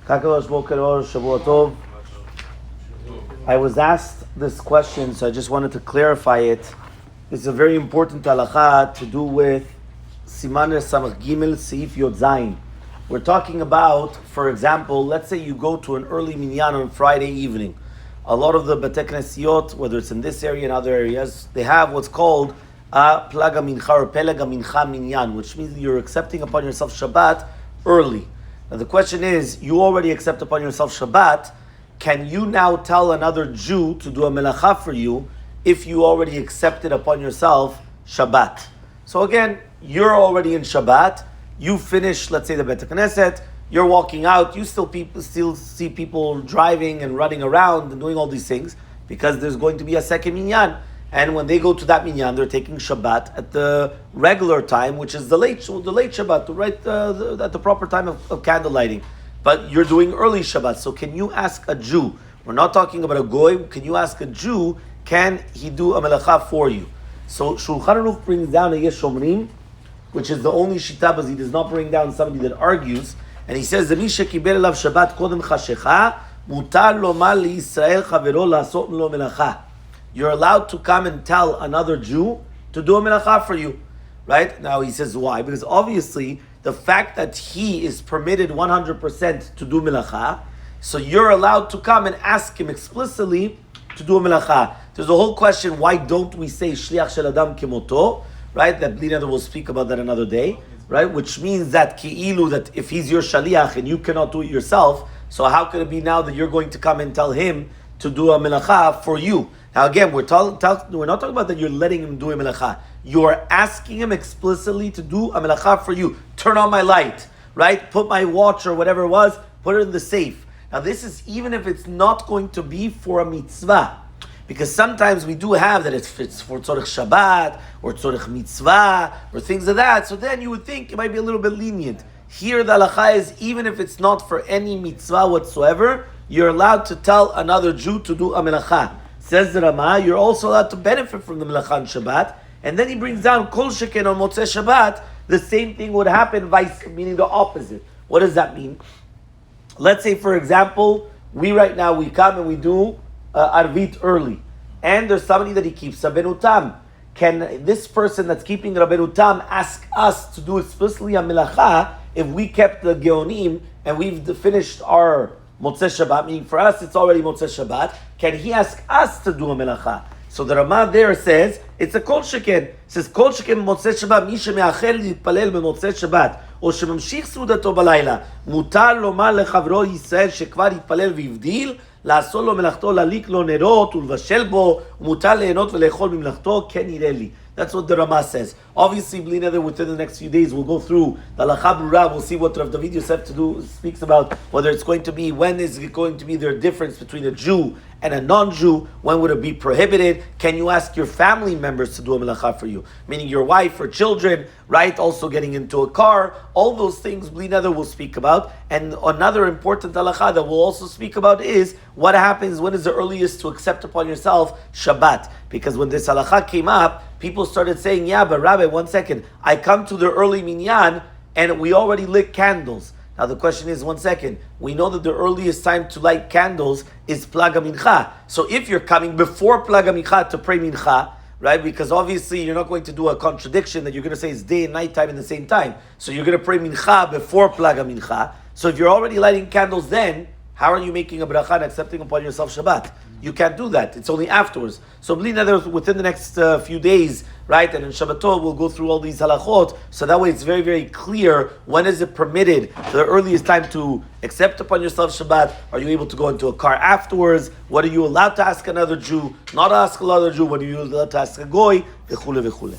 I was asked this question, so I just wanted to clarify it. It's a very important halacha to do with Siman Samach Gimel Seif Yod Zayin. We're talking about, for example, let's say you go to an early minyan on Friday evening. A lot of the Bete Knesiot, whether it's in this area and other areas, they have what's called a Plaga Mincha or Pelega Mincha Minyan, which means you're accepting upon yourself Shabbat early. Now the question is, you already accept upon yourself Shabbat. Can you now tell another Jew to do a Melacha for you if you already accepted upon yourself Shabbat? So again, you're already in Shabbat. You finish, let's say, the Beit Knesset. You're walking out. You still see people driving and running around and doing all these things because there's going to be a second minyan. And when they go to that minyan, they're taking Shabbat at the regular time, which is the late Shabbat, at the proper time of candle lighting. But you're doing early Shabbat. So can you ask a Jew? We're not talking about a goy. Can you ask a Jew? Can he do a melacha for you? So Shulchan Aruch brings down a Yesh Omrim, which is the only shita, but he does not bring down somebody that argues. And he says, "Zemi shekibel elav Shabbat kodem chashecha, mutar lomar liYisrael chavero la'asot lo melacha." You're allowed to come and tell another Jew to do a melacha for you, right? Now he says why? Because obviously the fact that he is permitted 100% to do melacha, so you're allowed to come and ask him explicitly to do a melacha. There's a whole question, why don't we say shliach shel adam kemoto, right? That Bli Neder will speak about that another day, right? Which means that ki'ilu, that if he's your shaliach and you cannot do it yourself, so how could it be now that you're going to come and tell him to do a melacha for you? Now again, we're not talking about that you're letting him do a melacha. You're asking him explicitly to do a melacha for you. Turn on my light, right? Put my watch or whatever it was, put it in the safe. Now this is even if it's not going to be for a mitzvah. Because sometimes we do have that it's for tzorich Shabbat or tzorich mitzvah or things like that. So then you would think it might be a little bit lenient. Here the halacha is even if it's not for any mitzvah whatsoever, you're allowed to tell another Jew to do a melacha. Says the Rama, you're also allowed to benefit from the melacha on Shabbat. And then he brings down kol sheken on Motzei Shabbat. The same thing would happen, meaning the opposite. What does that mean? Let's say, for example, we come and we do Arvit early. And there's somebody that he keeps Rabbeinu Tam. Can this person that's keeping Rabbeinu Tam ask us to do explicitly a melacha if we kept the Geonim and we've finished our Motzei Shabbat, meaning for us it's already Motzei Shabbat, can he ask us to do a melacha? So the Ramah there says, it's a kol sheken. It says, kol sheken Motzei Shabbat, mi shemeachel להתפלל במוצאי שבת, או שממשיך סעודתו בלילה, מותר לומר לחברו ישראל שכבר התפלל והבדיל, לעשות לו מלאכתו, להליק לו נרות ולבשל בו, ומותר ליהנות ולאכול ממלאכתו, כן יראה לי. That's what the Ramah says. Obviously, Bli Neder, within the next few days, we'll go through the Halacha Brura. We'll see what Rav David Yosef speaks about, whether it's going to be, when is it going to be there a difference between a Jew and a non-Jew? When would it be prohibited? Can you ask your family members to do a melacha for you? Meaning your wife or children, right? Also getting into a car. All those things Bli Neder will speak about. And another important halacha that we'll also speak about is what happens, when is the earliest to accept upon yourself Shabbat? Because when this halacha came up, people started saying, yeah, but Rabbi, 1 second, I come to the early minyan and we already lit candles. Now the question is, 1 second, we know that the earliest time to light candles is Plaga Mincha. So if you're coming before Plaga Mincha to pray Mincha, right, because obviously you're not going to do a contradiction that you're going to say it's day and night time in the same time. So you're going to pray Mincha before Plaga Mincha. So if you're already lighting candles then, how are you making a bracha and accepting upon yourself Shabbat? You can't do that. It's only afterwards. So Bli Neder, within the next few days, right, and in Shabbatot, we'll go through all these halachot, so that way it's very, very clear when is it permitted, the earliest time to accept upon yourself Shabbat. Are you able to go into a car afterwards? What are you allowed to ask another Jew? Not ask another Jew. What are you allowed to ask a goy? V'chule v'chule.